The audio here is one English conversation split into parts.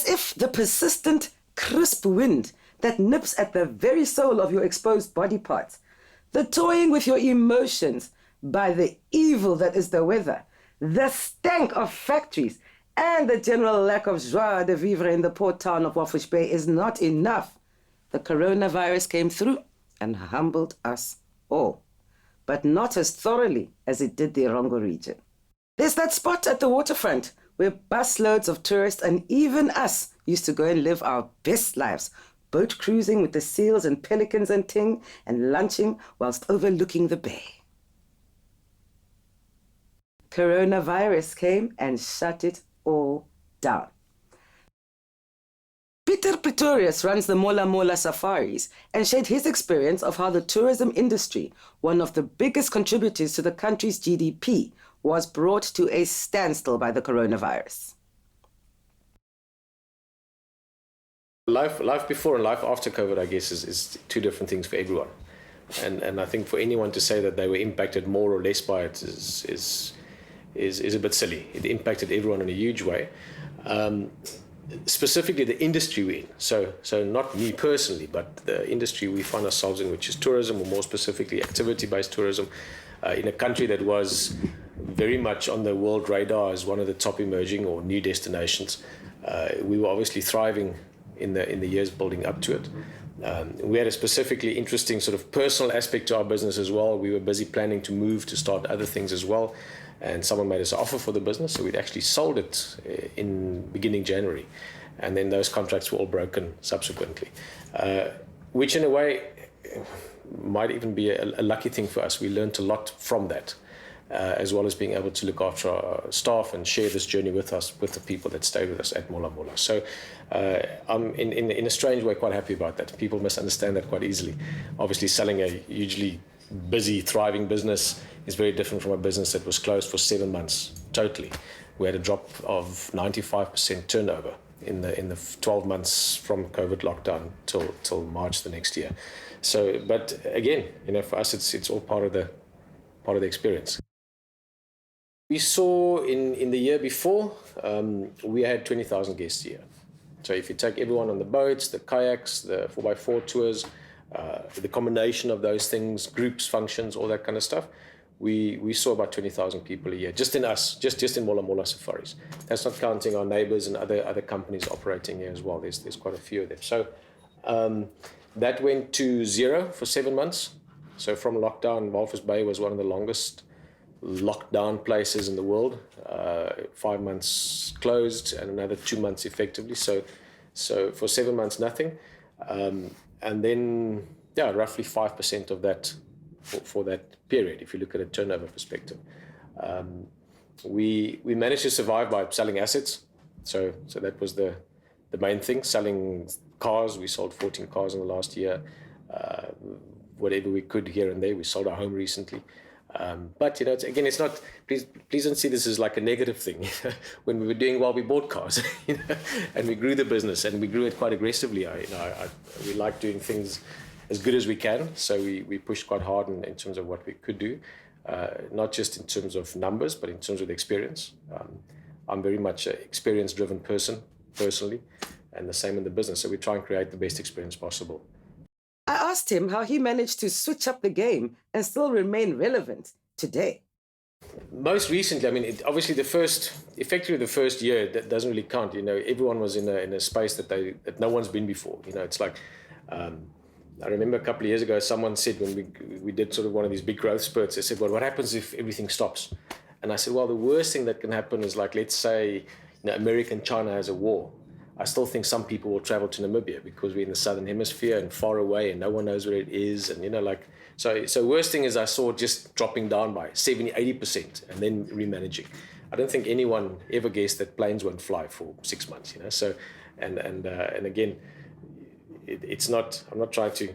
as if the persistent, crisp wind that nips at the very soul of your exposed body parts, the toying with your emotions by the evil that is the weather, the stank of factories, and the general lack of joie de vivre in the port town of Walvis Bay is not enough. The coronavirus came through and humbled us all, but not as thoroughly as it did the Erongo region. There's that spot at the waterfront where busloads of tourists and even us used to go and live our best lives, boat cruising with the seals and pelicans and ting, and lunching whilst overlooking the bay. Coronavirus came and shut it all down. Pieter Pretorius runs the Mola safaris and shared his experience of how the tourism industry, one of the biggest contributors to the country's GDP, was brought to a standstill by the coronavirus. Life before and life after COVID, I guess, is two different things for everyone. And I think for anyone to say that they were impacted more or less by it is a bit silly. It impacted everyone in a huge way. Specifically the industry we're in. So not me personally, but the industry we find ourselves in, which is tourism, or more specifically activity-based tourism, in a country that was very much on the world radar as one of the top emerging or new destinations. We were obviously thriving in the years building up to it. We had a specifically interesting sort of personal aspect to our business as well. We were busy planning to move to start other things as well. And someone made us an offer for the business, so we'd actually sold it in beginning January. And then those contracts were all broken subsequently, which in a way might even be a lucky thing for us. We learned a lot from that, as well as being able to look after our staff and share this journey with the people that stayed with us at Mola. So I'm in a strange way quite happy about that. People misunderstand that quite easily. Obviously selling a hugely busy, thriving business is very different from a business that was closed for 7 months totally. We had a drop of 95% turnover in the 12 months from COVID lockdown till March the next year. So, but again, for us, it's all part of the experience. We saw in the year before, we had 20,000 guests a year. So if you take everyone on the boats, the kayaks, the 4x4 tours, the combination of those things, groups, functions, all that kind of stuff, we saw about 20,000 people a year, just in us, just in Mola safaris. That's not counting our neighbors and other companies operating here as well. There's quite a few of them. So that went to zero for 7 months. So from lockdown, Walvis Bay was one of the longest lockdown places in the world. 5 months closed and another 2 months effectively. So for 7 months, nothing. And then, roughly 5% of that for that period, if you look at a turnover perspective. We managed to survive by selling assets. So that was the main thing, selling cars. We sold 14 cars in the last year. Whatever we could here and there. We sold our home recently. But it's not. Please don't see this as like a negative thing. When we were doing well, we bought cars, and we grew the business, and we grew it quite aggressively. We like doing things as good as we can, so we pushed quite hard in terms of what we could do, not just in terms of numbers, but in terms of the experience. I'm very much an experience-driven person personally, and the same in the business. So we try and create the best experience possible. I asked him how he managed to switch up the game and still remain relevant today. Most recently, obviously effectively the first year, that doesn't really count. Everyone was in a space that no one's been before. It's like, I remember a couple of years ago, someone said when we did sort of one of these big growth spurts, they said, well, what happens if everything stops? And I said, well, the worst thing that can happen is, like, let's say, America and China has a war. I still think some people will travel to Namibia because we're in the southern hemisphere and far away and no one knows where it is. And, so worst thing is I saw just dropping down by 70, 80% and then remanaging. I don't think anyone ever guessed that planes won't fly for 6 months, So, and again, it's not, I'm not trying to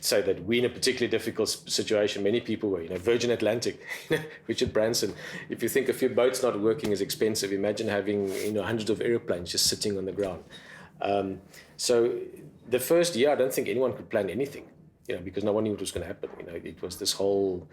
say that we're in a particularly difficult situation. Many people were, Virgin Atlantic, Richard Branson. If you think a few boats not working is expensive, imagine having, hundreds of airplanes just sitting on the ground. So the first year, I don't think anyone could plan anything, because no one knew what was going to happen. It was this whole,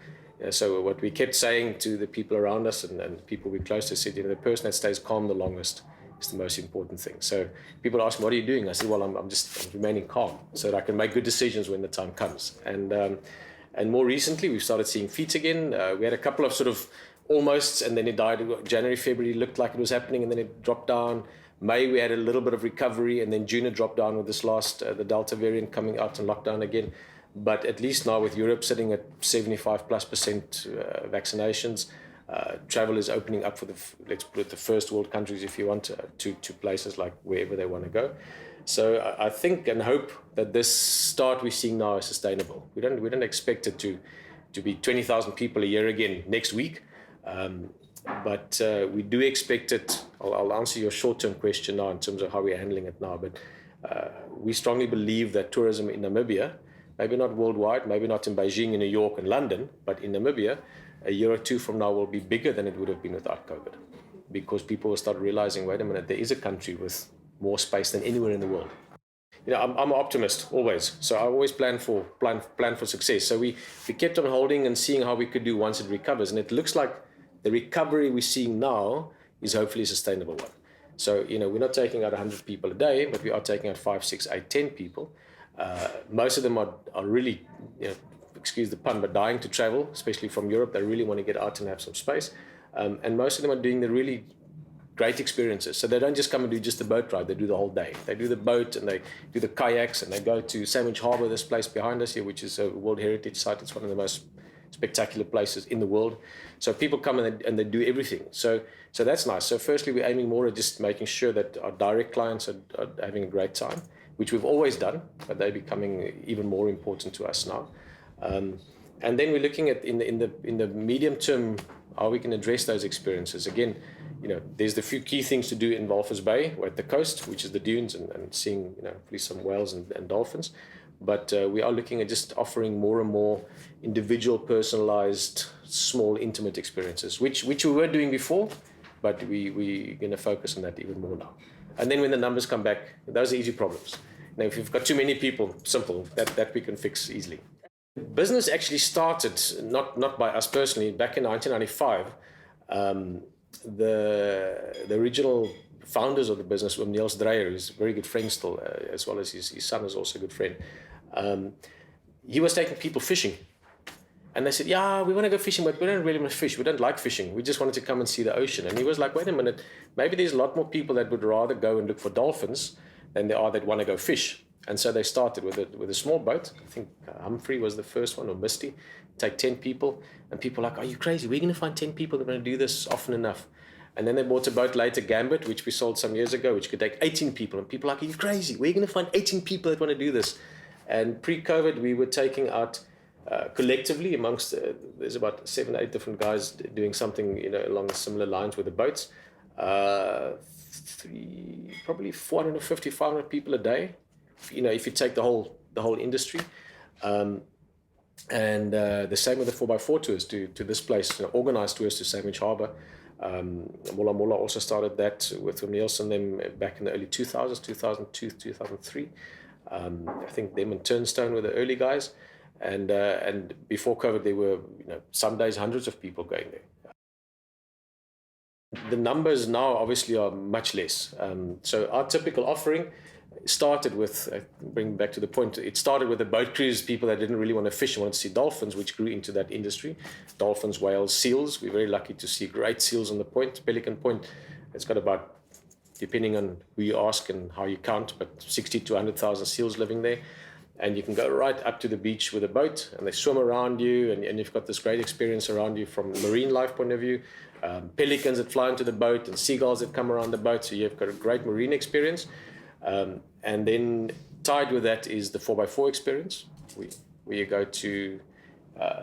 so what we kept saying to the people around us and people we close to said, the person that stays calm the longest is the most important thing. So people ask me, what are you doing? I said, well, I'm remaining calm so that I can make good decisions when the time comes. And more recently, we've started seeing feet again. We had a couple of sort of almost, and then it died. January, February looked like it was happening, and then it dropped down. May, we had a little bit of recovery, and then June it dropped down with this last, the Delta variant coming out and lockdown again. But at least now with Europe sitting at 75+% vaccinations, travel is opening up for let's put it, the first world countries, if you want, to places like wherever they want to go. So I think and hope that this start we're seeing now is sustainable. We don't expect it to be 20,000 people a year again next week, but we do expect it. I'll answer your short-term question now in terms of how we're handling it now, but we strongly believe that tourism in Namibia, maybe not worldwide, maybe not in Beijing, in New York and London, but in Namibia, a year or two from now will be bigger than it would have been without COVID, because people will start realizing, wait a minute, there is a country with more space than anywhere in the world. You know, I'm an optimist always, so I always plan for success. So we kept on holding and seeing how we could do once it recovers, and it looks like the recovery we're seeing now is hopefully a sustainable one. So, you know, we're not taking out 100 people a day, but we are taking out 5, 6, 8, 10 people. Most of them are really, you know, excuse the pun, but dying to travel, especially from Europe. They really want to get out and have some space. And most of them are doing the really great experiences. So they don't just come and do just the boat ride, they do the whole day. They do the boat and they do the kayaks and they go to Sandwich Harbour, this place behind us here, which is a World Heritage Site. It's one of the most spectacular places in the world. So people come and they do everything. So that's nice. So firstly, we're aiming more at just making sure that our direct clients are having a great time, which we've always done, but they're becoming even more important to us now. And then we're looking at in the medium term how we can address those experiences. Again, you know, there's the few key things to do in Walvis Bay, or at the coast, which is the dunes and seeing, you know, hopefully some whales and dolphins. But we are looking at just offering more and more individual, personalized, small, intimate experiences, which we were doing before, but we're going to focus on that even more now. And then when the numbers come back, those are easy problems. Now, if you've got too many people, simple, that we can fix easily. Business actually started, not by us personally, back in 1995. The original founders of the business were Niels Dreyer, who's a very good friend still, as well as his son is also a good friend. He was taking people fishing. And they said, yeah, we want to go fishing, but we don't really want to fish. We don't like fishing. We just wanted to come and see the ocean. And he was like, wait a minute, maybe there's a lot more people that would rather go and look for dolphins than there are that want to go fish. And so they started with a small boat. I think Humphrey was the first one, or Misty. Take 10 people. And people are like, are you crazy? We're going to find 10 people that are going to do this often enough. And then they bought a boat later, Gebhardt, which we sold some years ago, which could take 18 people. And people are like, are you crazy? We're going to find 18 people that want to do this. And pre-COVID, we were taking out collectively amongst, there's about 7 or 8 different guys doing something, you know, along similar lines with the boats. Probably 450, 500 people a day, you know, if you take the whole industry. And the same with the 4x4 tours to this place, you know, organized tours to Sandwich Harbour. Mola also started that with Niels and them back in the early 2000s, 2002, 2003. I think them and Turnstone were the early guys. And before COVID, there were, you know, some days hundreds of people going there. The numbers now obviously are much less. So our typical offering started with, bring back to the point, it started with the boat cruise, people that didn't really want to fish and wanted to see dolphins, which grew into that industry. Dolphins, whales, seals. We're very lucky to see great seals on the point. Pelican Point, it's got about, depending on who you ask and how you count, but 60 to 100,000 seals living there. And you can go right up to the beach with a boat and they swim around you, and you've got this great experience around you from a marine life point of view. Pelicans that fly into the boat and seagulls that come around the boat, so you've got a great marine experience. And then tied with that is the 4x4 experience, where you go to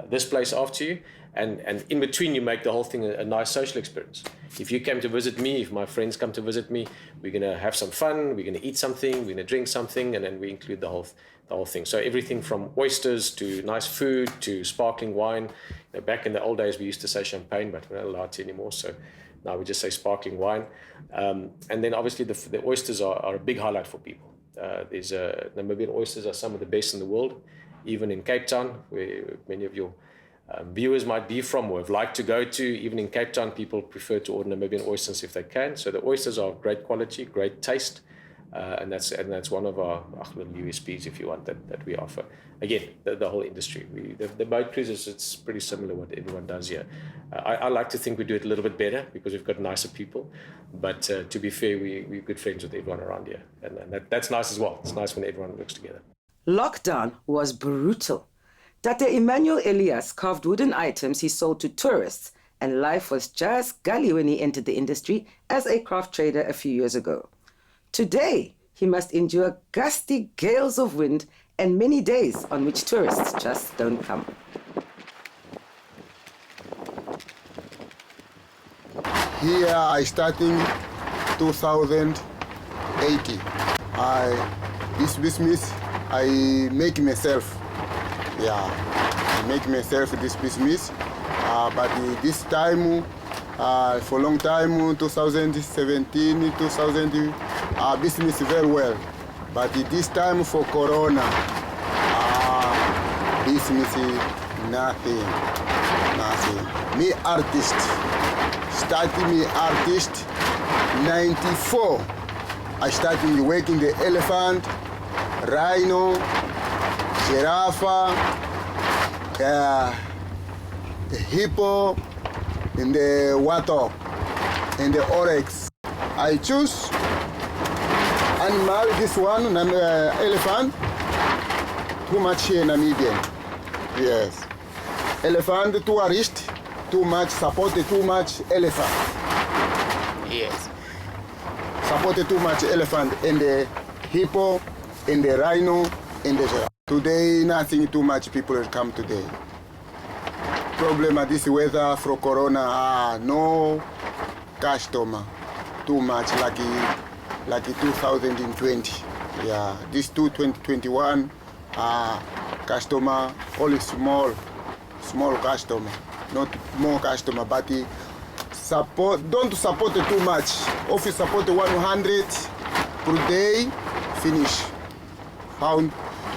this place after you, and in between you make the whole thing a nice social experience. If you came to visit me, if my friends come to visit me, we're going to have some fun, we're going to eat something, we're going to drink something, and then we include the whole thing. So everything from oysters to nice food to sparkling wine. You know, back in the old days, we used to say champagne, but we're not allowed to anymore. So now we just say sparkling wine. And then obviously the oysters are a big highlight for people. Namibian oysters are some of the best in the world, even in Cape Town, where many of your viewers might be from or have liked to go to. Even in Cape Town, people prefer to order Namibian oysters if they can. So the oysters are of great quality, great taste, and that's one of our little USPs, if you want, that we offer. Again, the whole industry. The boat cruises, it's pretty similar what everyone does here. I like to think we do it a little bit better because we've got nicer people. But to be fair, we're good friends with everyone around here, and that's nice as well. It's nice when everyone works together. Lockdown was brutal. Dr. Immanuel Elias carved wooden items he sold to tourists, and life was just gully when he entered the industry as a craft trader a few years ago. Today, he must endure gusty gales of wind and many days on which tourists just don't come. Here I starting 2018. This business I make myself. Yeah, I make myself this business. But this time, for a long time, 2017, 2000, business very well. But this time for Corona, business nothing. Me artist, starting me artist, 94. I started working the elephant, rhino, giraffe, the hippo, and the water, and the oryx. I choose animal, this one, elephant, too much here in Namibian. Yes. Elephant, tourist, too much, supported too much elephant. Yes. Supported too much elephant, and the hippo, and the rhino, and the giraffe. Today, nothing too much people will come today. Problem of this weather for Corona, no customer, too much, like 2020. Yeah, this 2021, customer, only small customer, not more customer, but don't support too much. If you support 100 per day, finish. Found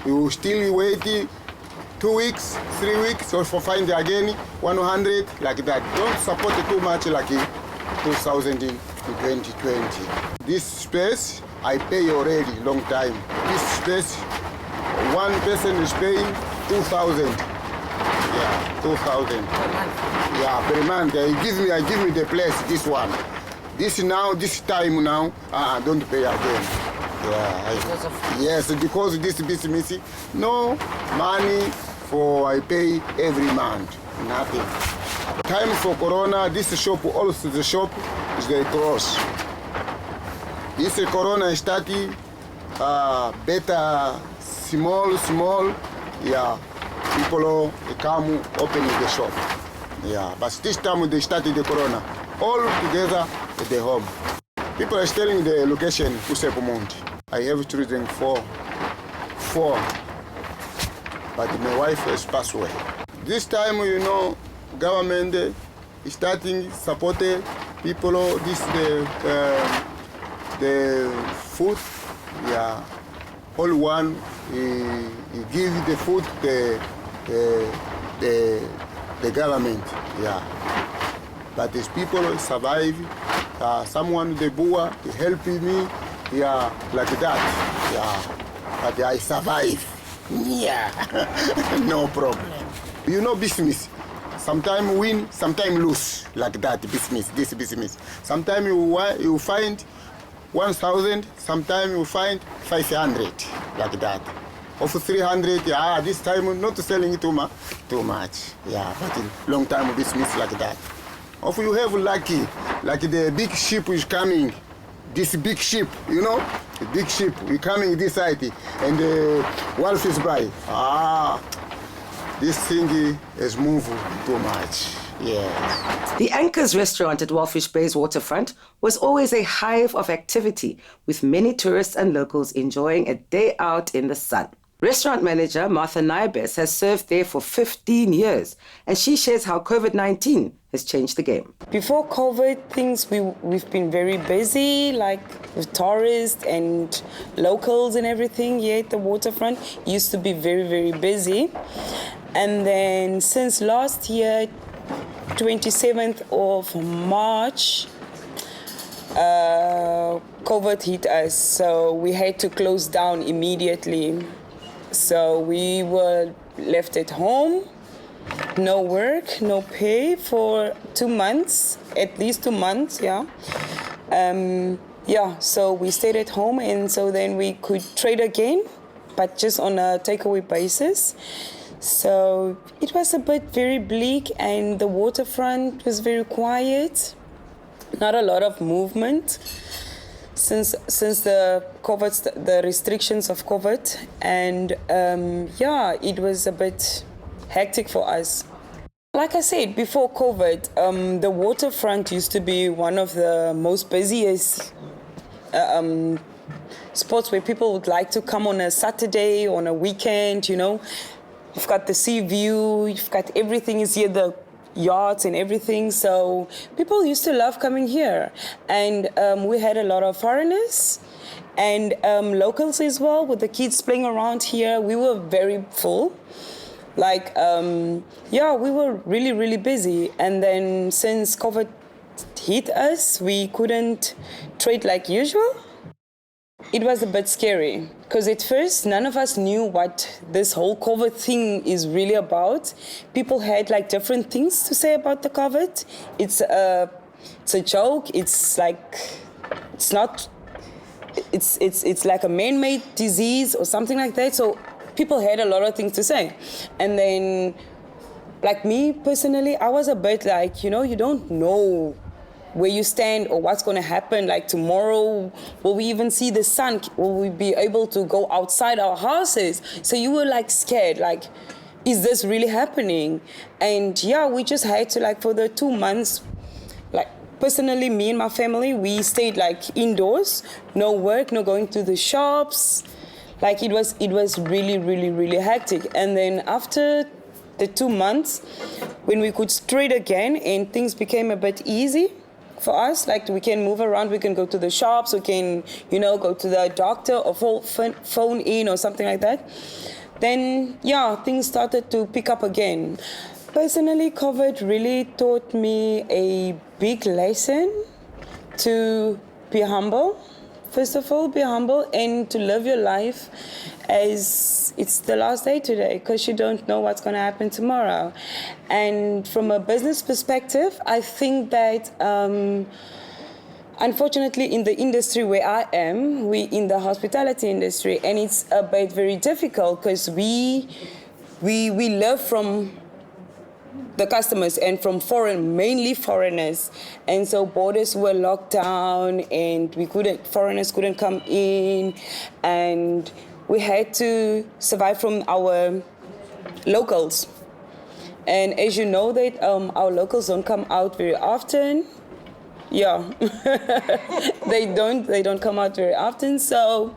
you still wait 2 weeks, 3 weeks, or for find again 100 like that. Don't support too much like 2020. This space I pay already long time. This space, one person is paying 2,000. Yeah, 2,000. Yeah, per month. I give me the place. This one. This time now, don't pay again. Yeah, yes, because this business, no money for I pay every month, nothing. Time for Corona, this shop, also the shop is the cross. This Corona starting better, small, yeah, people come opening the shop. Yeah, but this time they started the Corona, all together at the home. People are telling the location, Usepomont. I have children, four, but my wife has passed away. This time, government is starting supporting people. This the food, yeah. All one he give the food the government, yeah. But these people survive. Someone the Boer helping me. Yeah, like that. Yeah, but I survive. Yeah, no problem. Business. Sometimes win, sometimes lose. Like that, this business. Sometimes you find 1,000. Sometimes you find 500. Like that. Of 300. This time not selling too much. Yeah, but in long time business like that. If you have lucky, like the big ship is coming. This big ship, the big ship, we coming this side, and the Walvis Bay. This thing is moving too much. Yes. The Anchors restaurant at Walvis Bay's waterfront was always a hive of activity, with many tourists and locals enjoying a day out in the sun. Restaurant manager Martha Naibas has served there for 15 years, and she shares how COVID-19 has changed the game. Before COVID, we've been very busy, like with tourists and locals and everything here at the waterfront. Used to be very, very busy. And then since last year, 27th of March, COVID hit us, so we had to close down immediately. So we were left at home, no work, no pay for 2 months, at least 2 months, yeah. So we stayed at home, and so then we could trade again, but just on a takeaway basis. So it was a bit very bleak, and the waterfront was very quiet. Not a lot of movement since the COVID, the restrictions of COVID, and it was a bit hectic for us. Like I said, before COVID, the waterfront used to be one of the most busiest spots where people would like to come on a Saturday, on a weekend, you know. You've got the sea view, you've got everything is here, the yachts and everything. So people used to love coming here. And we had a lot of foreigners and locals as well, with the kids playing around here. We were very full. Like, we were really, really busy. And then since COVID hit us, we couldn't trade like usual. It was a bit scary because at first none of us knew what this whole COVID thing is really about. People had like different things to say about the COVID. It's a joke. It's like, it's not, it's like a man-made disease or something like that. So people had a lot of things to say. And then, like me personally, I was a bit like, you know, you don't know where you stand or what's going to happen. Like tomorrow, will we even see the sun? Will we be able to go outside our houses? So you were like scared, like, is this really happening? And yeah, we just had to, like, for the 2 months, like personally, me and my family, we stayed like indoors, no work, no going to the shops. Like it was really, really, really hectic. And then after the 2 months, when we could trade again and things became a bit easy for us, like we can move around, we can go to the shops, we can, you know, go to the doctor or phone in or something like that. Then, yeah, things started to pick up again. Personally, COVID really taught me a big lesson to be humble. First of all, be humble and to live your life as it's the last day today, because you don't know what's going to happen tomorrow. And from a business perspective, I think that unfortunately in the industry where I am, we in the hospitality industry, and it's a bit very difficult because we live from the customers and from mainly foreigners. And so borders were locked down and foreigners couldn't come in, and we had to survive from our locals. And as you know that our locals don't come out very often. Yeah, they don't come out very often. So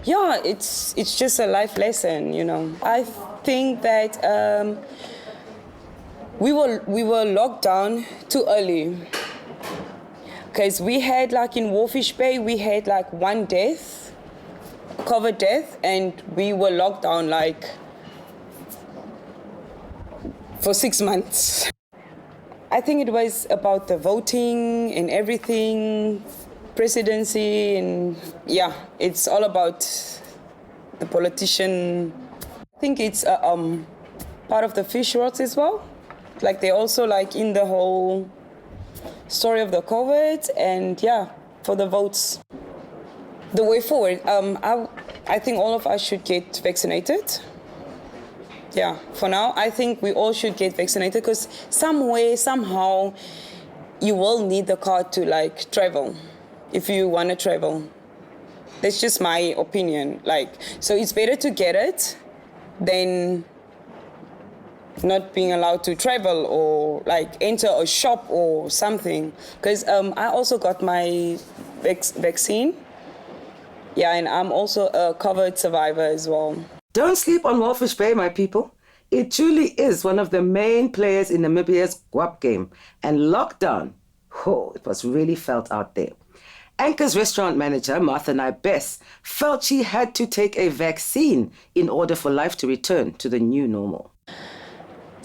yeah, it's just a life lesson, you know. I think that we were locked down too early, because we had, like in Walvis Bay, we had like 1 death, COVID death, and we were locked down like for 6 months. I think it was about the voting and everything, presidency, and yeah, it's all about the politician. I think it's part of the fish rods as well. Like they also like in the whole story of the COVID, and yeah, for the votes. The way forward, I think all of us should get vaccinated. Yeah, for now, I think we all should get vaccinated, because somehow, you will need the card to like travel, if you want to travel. That's just my opinion. Like, so it's better to get it than not being allowed to travel or like enter a shop or something. Because I also got my vaccine. Yeah, and I'm also a COVID survivor as well. Don't sleep on Walvis Bay, my people. It truly is one of the main players in Namibia's guap game. And lockdown, it was really felt out there. Anchor's restaurant manager, Martha Naibas, felt she had to take a vaccine in order for life to return to the new normal.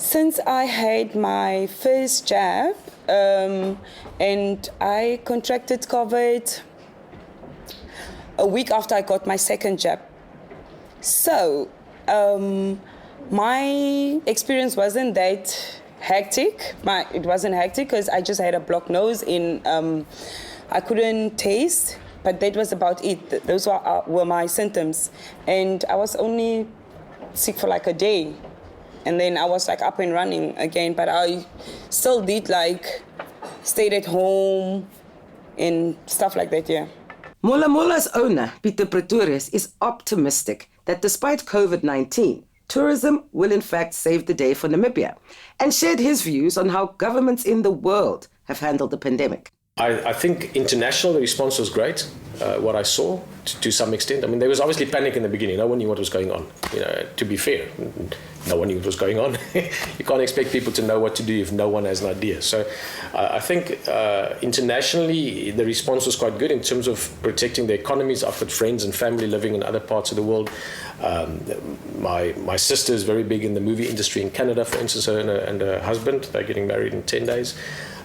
Since I had my first jab and I contracted COVID a week after I got my second jab. So my experience wasn't that hectic. It wasn't hectic because I just had a blocked nose and I couldn't taste, but that was about it. Those were my symptoms. And I was only sick for like a day. And then I was like up and running again, but I still did like stayed at home and stuff like that, yeah. Mola's owner, Pieter Pretorius, is optimistic that despite COVID-19, tourism will in fact save the day for Namibia, and shared his views on how governments in the world have handled the pandemic. I think international, the response was great, what I saw, to some extent. I mean, there was obviously panic in the beginning. No one knew what was going on. You know, to be fair, no one knew what was going on. You can't expect people to know what to do if no one has an idea. So I think internationally, the response was quite good in terms of protecting the economies. I've got friends and family living in other parts of the world. My sister is very big in the movie industry in Canada, for instance, her and her husband, they're getting married in 10 days.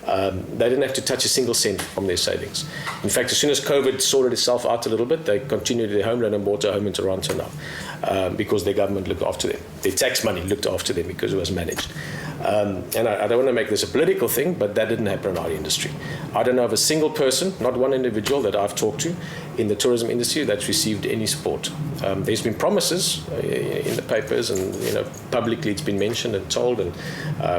They didn't have to touch a single cent from their savings. In fact, as soon as COVID sorted itself out a little bit, they continued their home loan and bought a home in Toronto now because their government looked after them. Their tax money looked after them because it was managed. And I don't want to make this a political thing, but that didn't happen in our industry. I don't know of a single person, not one individual that I've talked to in the tourism industry that's received any support. There's been promises in the papers, and publicly it's been mentioned and told, and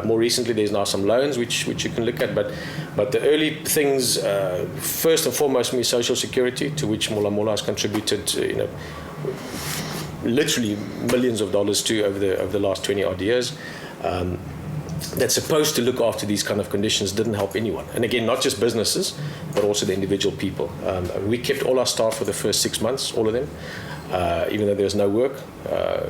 more recently there's now some loans which you can look at. But the early things, first and foremost, me Social Security, to which Mola has contributed, literally millions of dollars to over the last 20 odd years. That's supposed to look after these kind of conditions didn't help anyone. And again, not just businesses, but also the individual people. We kept all our staff for the first 6 months, all of them, even though there was no work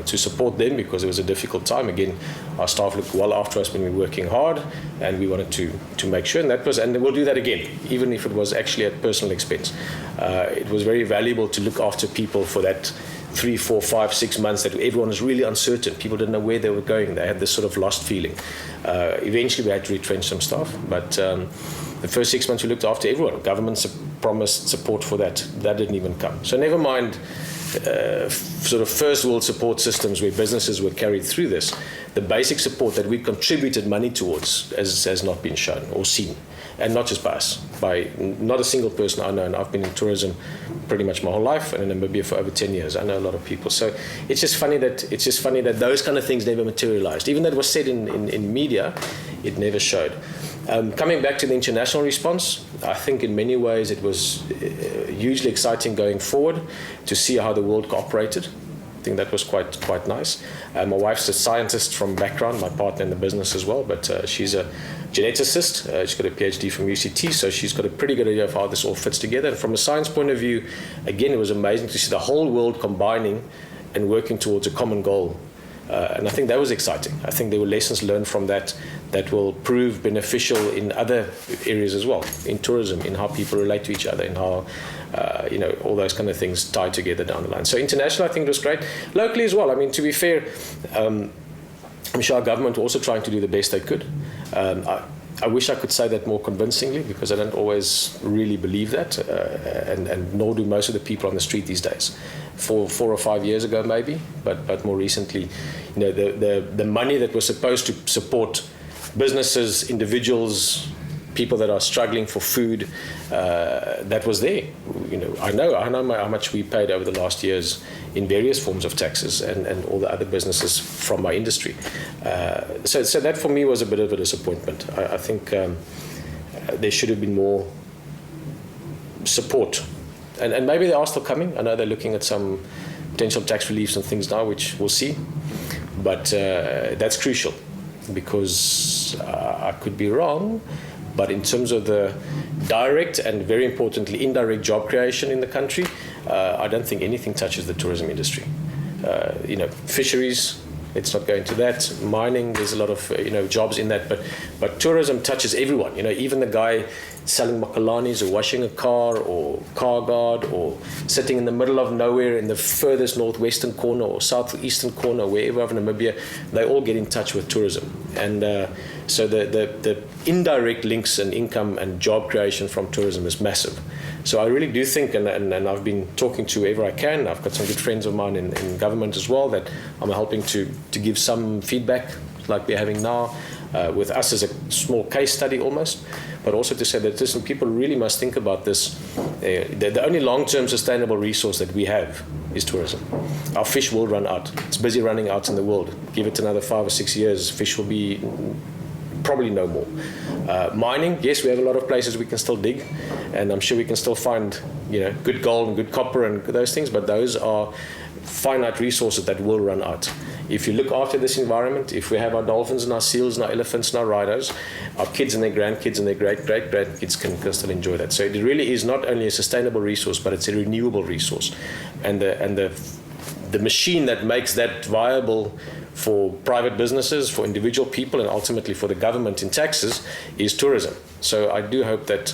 to support them because it was a difficult time. Again, our staff looked well after us when we were working hard, and we wanted to make sure. And we'll do that again, even if it was actually at personal expense. It was very valuable to look after people for that 3, 4, 5, 6 months that everyone was really uncertain. People didn't know where they were going. They had this sort of lost feeling. Eventually, we had to retrench some staff, but the first 6 months we looked after everyone. Government promised support for that. That didn't even come. So never mind sort of first world support systems where businesses were carried through this. The basic support that we contributed money towards has not been shown or seen. And not just by us, by not a single person I know. And I've been in tourism pretty much my whole life, and in Namibia for over 10 years. I know a lot of people. So it's just funny that those kind of things never materialized. Even though it was said in media, it never showed. Coming back to the international response, I think in many ways it was hugely exciting going forward to see how the world cooperated. I think that was quite nice. My wife's a scientist from background, my partner in the business as well, but she's a geneticist. She's got a PhD from UCT, so she's got a pretty good idea of how this all fits together. And from a science point of view, again, it was amazing to see the whole world combining and working towards a common goal. And I think that was exciting. I think there were lessons learned from that will prove beneficial in other areas as well, in tourism, in how people relate to each other, in how all those kind of things tie together down the line. So international, I think it was great. Locally as well. I mean, to be fair, I'm sure our government were also trying to do the best they could. I wish I could say that more convincingly, because I don't always really believe that, and nor do most of the people on the street these days. 4 or 5 years ago, maybe, but more recently, the money that was supposed to support businesses, individuals, people that are struggling for food, that was there. I know how much we paid over the last years in various forms of taxes and all the other businesses from my industry. So that for me was a bit of a disappointment. I think there should have been more support. And maybe they are still coming. I know they're looking at some potential tax reliefs and things now, which we'll see. But that's crucial, because I could be wrong, but in terms of the direct and, very importantly, indirect job creation in the country, I don't think anything touches the tourism industry. Fisheries, let's not go into that. Mining, there's a lot of jobs in that, but tourism touches everyone. Even the guy selling makalanis or washing a car or car guard or sitting in the middle of nowhere in the furthest northwestern corner or southeastern corner, wherever of Namibia, they all get in touch with tourism. And so the indirect links and income and job creation from tourism is massive. So I really do think, and I've been talking to whoever I can. I've got some good friends of mine in government as well that I'm helping to give some feedback, like we're having now, with us as a small case study almost, but also to say that listen, people really must think about this. The only long-term sustainable resource that we have is tourism. Our fish will run out. It's busy running out in the world. Give it another 5 or 6 years, fish will be probably no more. Mining, yes, we have a lot of places we can still dig, and I'm sure we can still find good gold and good copper and those things, but those are finite resources that will run out. If you look after this environment, if we have our dolphins and our seals and our elephants and our rhinos, our kids and their grandkids and their great-great-grandkids can still enjoy that. So it really is not only a sustainable resource, but it's a renewable resource. And the machine that makes that viable for private businesses, for individual people, and ultimately for the government in taxes is tourism. So I do hope that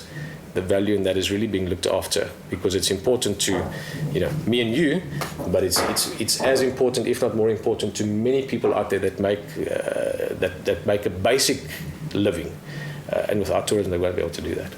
the value in that is really being looked after, because it's important to me and you, but it's as important, if not more important, to many people out there that make a basic living, and without tourism they won't be able to do that.